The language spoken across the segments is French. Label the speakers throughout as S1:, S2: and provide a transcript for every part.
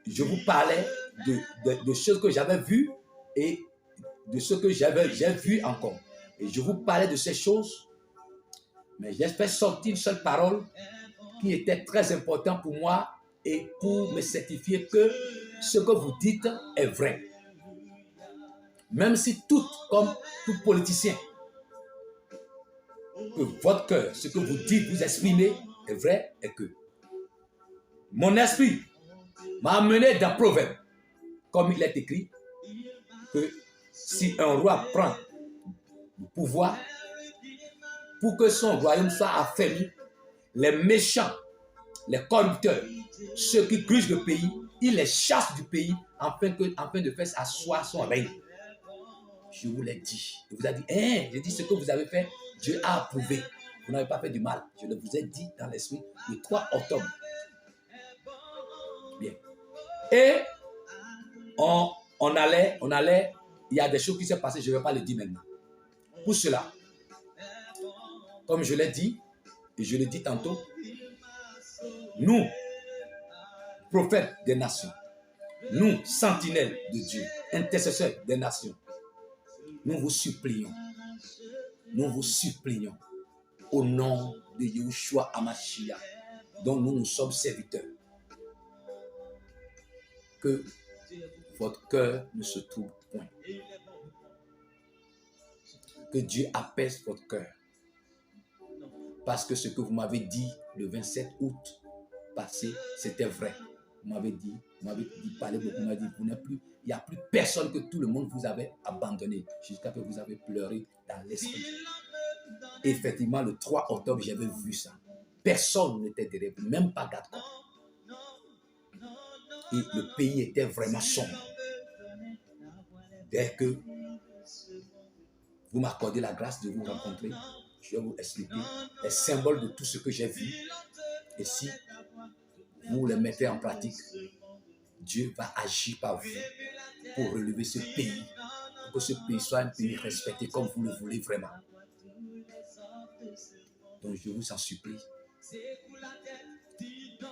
S1: je vous parlais de choses que j'avais vues et de ce que j'ai vu encore. Et je vous parlais de ces choses, mais j'ai fait sortir une seule parole qui était très importante pour moi et pour me certifier que ce que vous dites est vrai. Même si comme tout politicien, que votre cœur, ce que vous dites, vous exprimez est vrai et que mon esprit m'a amené dans Proverbe, comme il est écrit, que si un roi prend le pouvoir pour que son royaume soit affermi, les méchants, les corrupteurs, ceux qui grugent le pays, il les chasse du pays afin de faire asseoir son règne. Je vous l'ai dit. Je vous ai dit, j'ai dit ce que vous avez fait, Dieu a approuvé. Vous n'avez pas fait du mal. Je le vous ai dit dans l'esprit le 3 octobre. Bien. Et on allait, il y a des choses qui s'est passées, je ne vais pas le dire maintenant. Pour cela, comme je l'ai dit, et je le dis tantôt, nous, prophètes des nations, nous, sentinelles de Dieu, intercesseurs des nations, nous vous supplions au nom de Yahushua Hamashiach, dont nous sommes serviteurs, que votre cœur ne se trouble point. Que Dieu apaise votre cœur. Parce que ce que vous m'avez dit le 27 août passé, c'était vrai. Vous m'avez parlé beaucoup, vous m'avez dit, vous n'êtes plus, il n'y a plus personne, que tout le monde vous avait abandonné, jusqu'à ce que vous avez pleuré dans l'esprit. Effectivement, le 3 octobre, j'avais vu ça. Personne n'était derrière vous, même pas Gadcon. Et le pays était vraiment sombre. Dès que vous m'accordez la grâce de vous rencontrer, je vais vous expliquer les symboles de tout ce que j'ai vu. Et si vous les mettez en pratique, Dieu va agir par vous pour relever ce pays, pour que ce pays soit un pays respecté comme vous le voulez vraiment. Donc je vous en supplie,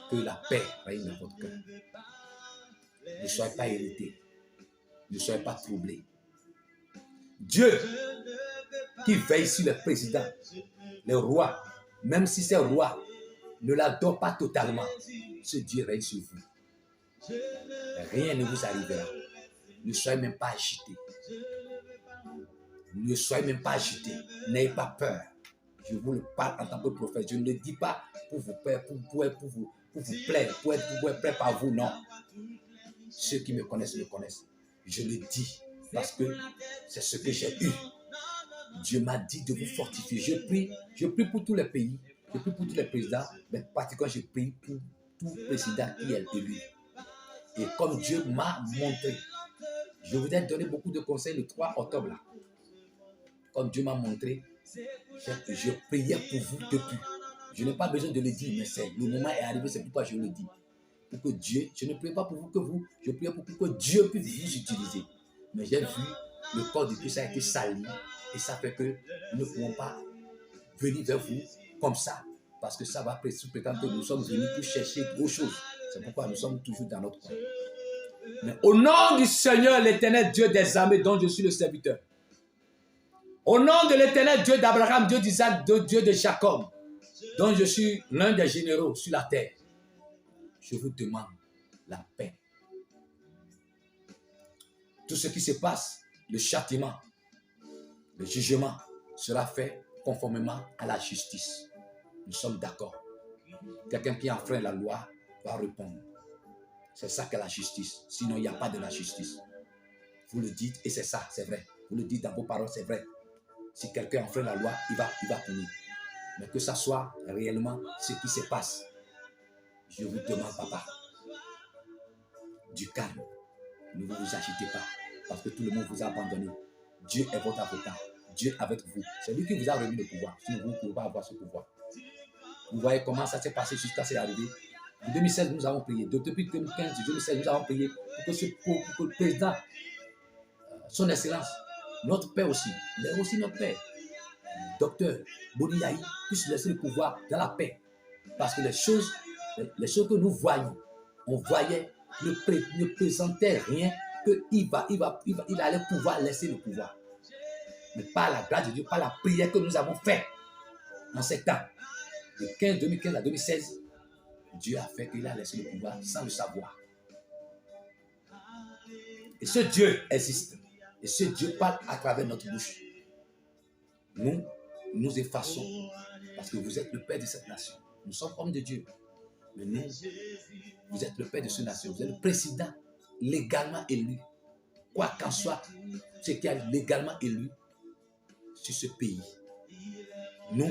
S1: que la paix règne dans votre cœur. Ne soyez pas irrités, ne soyez pas troublés. Dieu qui veille sur les présidents, les rois, même si ces rois ne l'adorent pas totalement, ce Dieu règne sur vous. Rien ne vous arrivera. Ne soyez même pas agités. Ne soyez même pas agités. N'ayez pas peur. Je vous le parle en tant que prophète. Je ne le dis pas pour vous plaire, pour vous plaire, pour être prêt par vous, non. Ceux qui me connaissent. Je le dis parce que c'est ce que j'ai eu. Dieu m'a dit de vous fortifier. Je prie pour tous les pays, je prie pour tous les présidents, mais particulièrement je prie pour tout président qui est élu. Et comme Dieu m'a montré, je vous ai donné beaucoup de conseils le 3 octobre là. Comme Dieu m'a montré, je priais pour vous depuis. Je n'ai pas besoin de le dire, mais le moment est arrivé, c'est pourquoi je le dis. Pour que Dieu, je ne priais pas pour vous, je priais pour que Dieu puisse vous utiliser. Mais j'ai vu le corps de Christ a été sali et ça fait que nous ne pouvons pas venir vers vous comme ça. Parce que ça va prétendre que nous sommes venus pour chercher autre chose. C'est pourquoi nous sommes toujours dans notre coin. Mais au nom du Seigneur, l'Éternel Dieu des armées, dont je suis le serviteur. Au nom de l'Éternel Dieu d'Abraham, Dieu d'Isaac, Dieu de Jacob, dont je suis l'un des généraux sur la terre, je vous demande la paix. Tout ce qui se passe, le châtiment, le jugement sera fait conformément à la justice. Nous sommes d'accord. Quelqu'un qui enfreint la loi va répondre. C'est ça qu'est la justice. Sinon, il n'y a pas de la justice. Vous le dites et c'est ça, c'est vrai. Vous le dites dans vos paroles, c'est vrai. Si quelqu'un enfreint la loi, il va punir. Mais que ça soit réellement ce qui se passe. Je vous demande, papa, du calme. Ne vous agitez pas. Parce que tout le monde vous a abandonné. Dieu est votre avocat. Dieu est avec vous. C'est lui qui vous a remis le pouvoir. Sinon, vous ne pouvez pas avoir ce pouvoir. Vous voyez comment ça s'est passé jusqu'à ce arrivé. En 2016, nous avons prié. Depuis 2015, 2016, nous avons prié pour que le président, son excellence, notre père aussi, il est aussi notre père, docteur Bodiaï, puisse laisser le pouvoir dans la paix. Parce que les choses que nous voyons, on voyait ne présentait rien qu'il allait pouvoir laisser le pouvoir. Mais par la grâce de Dieu, par la prière que nous avons faite en ces temps, de 2015 à 2016, Dieu a fait qu'il a laissé le pouvoir sans le savoir. Et ce Dieu existe. Et ce Dieu parle à travers notre bouche. Nous effaçons parce que vous êtes le Père de cette nation. Nous sommes hommes de Dieu. Mais nous, vous êtes le Père de cette nation. Vous êtes le président légalement élu. Quoi qu'en soit ce qui est légalement élu sur ce pays. Nous